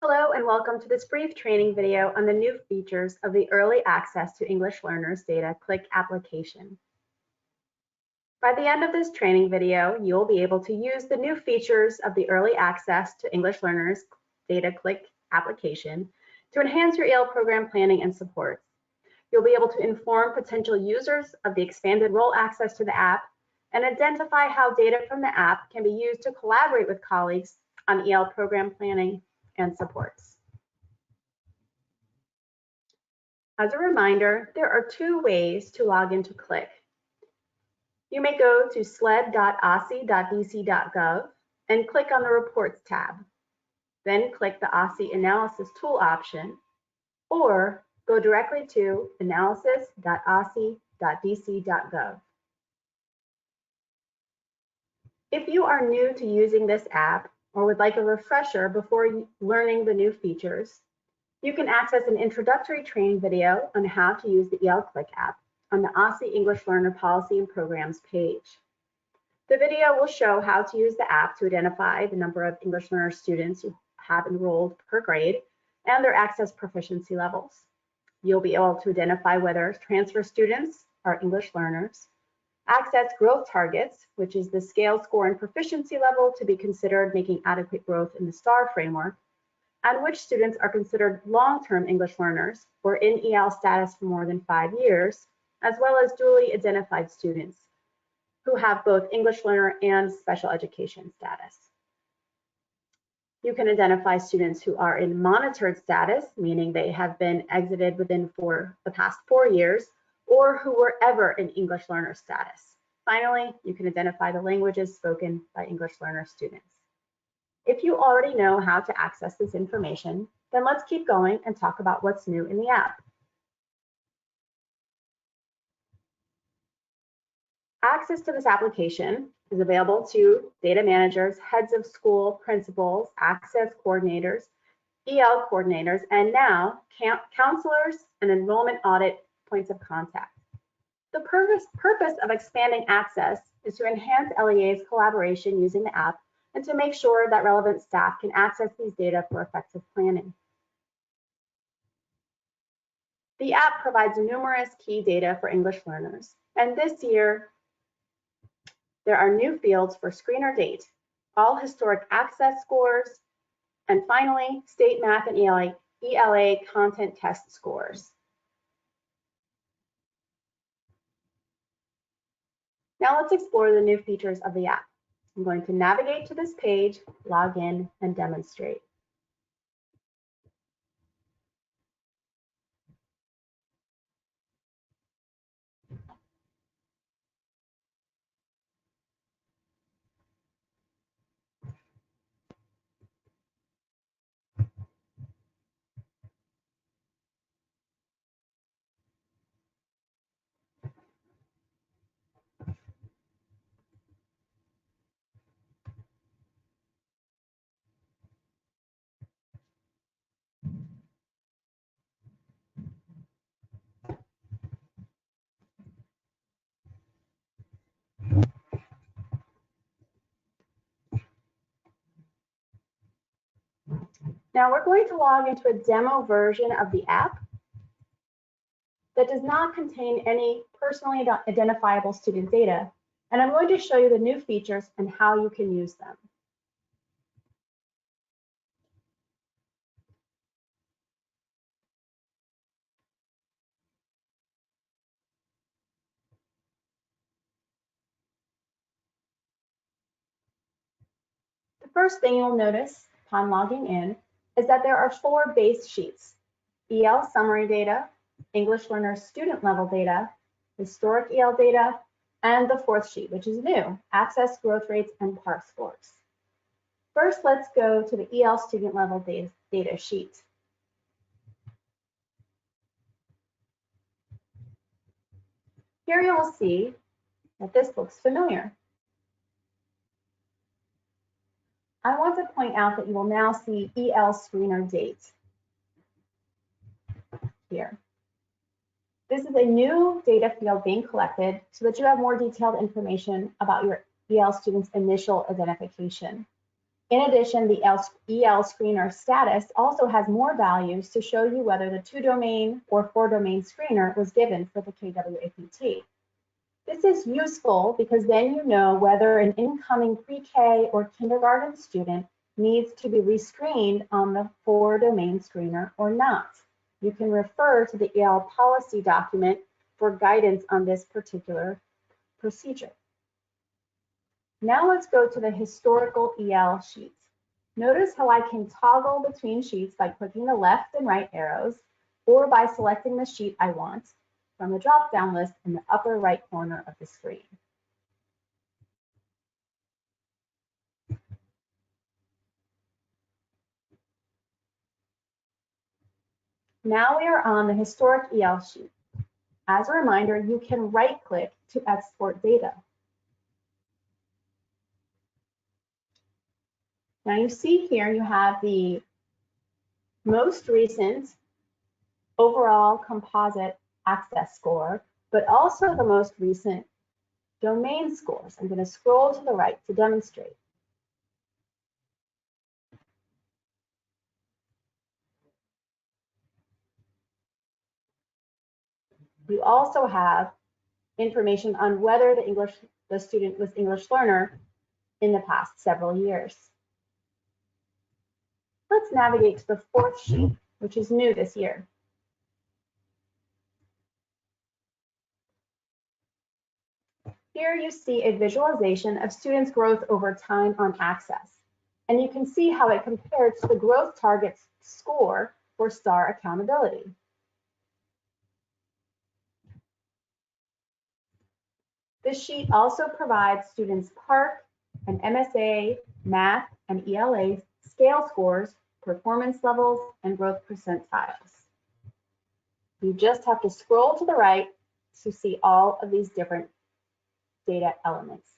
Hello and welcome to this brief training video on the new features of the Early Access to English Learners Data Qlik application. By the end of this training video, you'll be able to use the new features of the Early Access to English Learners Data Qlik application to enhance your EL program planning and support. You'll be able to inform potential users of the expanded role access to the app and identify how data from the app can be used to collaborate with colleagues on EL program planning and supports. As a reminder, there are two ways to log into Qlik. You may go to sled.osce.dc.gov and click on the Reports tab. Then click the OSCE Analysis Tool option, or go directly to analysis.osce.dc.gov. If you are new to using this app or would like a refresher before learning the new features, you can access an introductory training video on how to use the EL Qlik app on the OSCE English Learner Policy and Programs page. The video will show how to use the app to identify the number of English learner students you have enrolled per grade and their access proficiency levels. You'll be able to identify whether transfer students are English learners, access growth targets, which is the scale, score, and proficiency level to be considered making adequate growth in the STAR framework, and which students are considered long-term English learners or in EL status for more than 5 years, as well as dually identified students who have both English learner and special education status. You can identify students who are in monitored status, meaning they have been exited within the past 4 years, or who were ever in English learner status. Finally, you can identify the languages spoken by English learner students. If you already know how to access this information, then let's keep going and talk about what's new in the app. Access to this application is available to data managers, heads of school, principals, access coordinators, EL coordinators, and now counselors and enrollment audit points of contact. The purpose of expanding access is to enhance LEA's collaboration using the app and to make sure that relevant staff can access these data for effective planning. The app provides numerous key data for English learners, and this year there are new fields for screener date, all historic access scores, and finally, state math and ELA content test scores. Now let's explore the new features of the app. I'm going to navigate to this page, log in, and demonstrate. Now we're going to log into a demo version of the app that does not contain any personally identifiable student data, and I'm going to show you the new features and how you can use them. The first thing you'll notice upon logging in is that there are 4 base sheets: EL summary data, English learner student level data, historic EL data, and the 4th sheet, which is new, access growth rates and PAR scores. First, let's go to the EL student level data sheet. Here you will see that this looks familiar. I want to point out that you will now see EL screener date here. This is a new data field being collected so that you have more detailed information about your EL student's initial identification. In addition, the EL screener status also has more values to show you whether the 2-domain or 4-domain screener was given for the KWAPT. This is useful because then you know whether an incoming pre-K or kindergarten student needs to be rescreened on the 4-domain screener or not. You can refer to the EL policy document for guidance on this particular procedure. Now let's go to the historical EL sheets. Notice how I can toggle between sheets by clicking the left and right arrows or by selecting the sheet I want from the drop-down list in the upper right corner of the screen. Now we are on the historic EL sheet. As a reminder, you can right-click to export data. Now you see here you have the most recent overall composite access score, but also the most recent domain scores. I'm going to scroll to the right to demonstrate. You also have information on whether the student was English learner in the past several years. Let's navigate to the 4th sheet, which is new this year. Here you see a visualization of students' growth over time on access, and you can see how it compares to the growth target score for STAR accountability. This sheet also provides students' PARCC and MSA, math, and ELA scale scores, performance levels, and growth percentiles. You just have to scroll to the right to see all of these different data elements.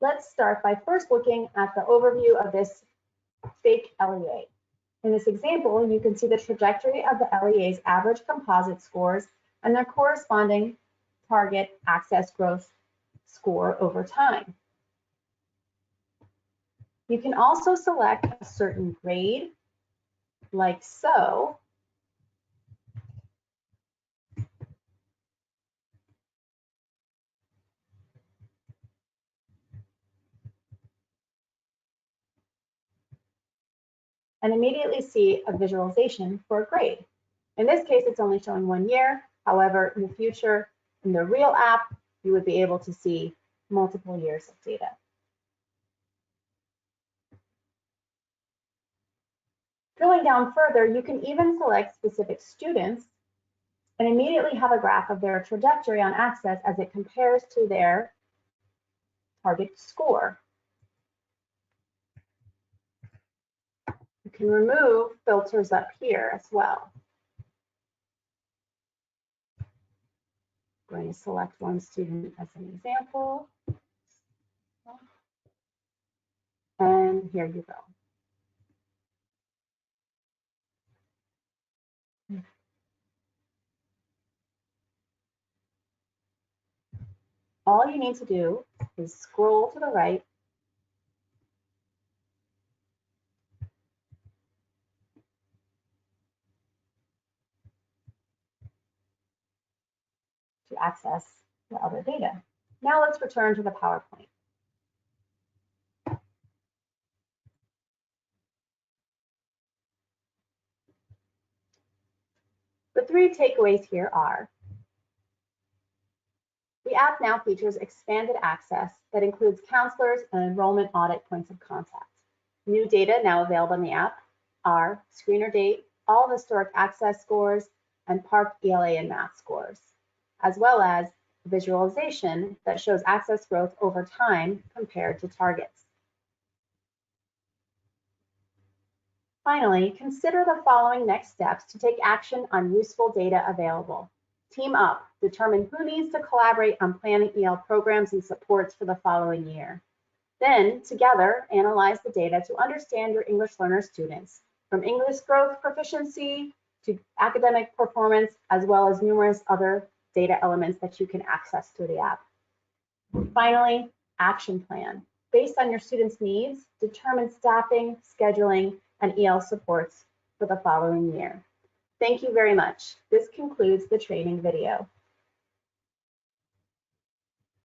Let's start by first looking at the overview of this fake LEA. In this example, you can see the trajectory of the LEA's average composite scores and their corresponding target access growth score over time. You can also select a certain grade, like so, and immediately see a visualization for a grade. In this case, it's only showing 1 year. However, in the future, in the real app, you would be able to see multiple years of data. Drilling down further, you can even select specific students and immediately have a graph of their trajectory on access as it compares to their target score. You can remove filters up here as well. I'm going to select one student as an example. And here you go. All you need to do is scroll to the right to access the other data. Now let's return to the PowerPoint. The 3 takeaways here are: the app now features expanded access that includes counselors and enrollment audit points of contact. New data now available in the app are screener date, all historic access scores, and PARCC, ELA, and math scores, as well as visualization that shows access growth over time compared to targets. Finally, consider the following next steps to take action on useful data available. Team up, determine who needs to collaborate on planning EL programs and supports for the following year. Then, together, analyze the data to understand your English learner students, from English growth proficiency to academic performance, as well as numerous other data elements that you can access through the app. Finally, action plan. Based on your students' needs, determine staffing, scheduling, and EL supports for the following year. Thank you very much. This concludes the training video.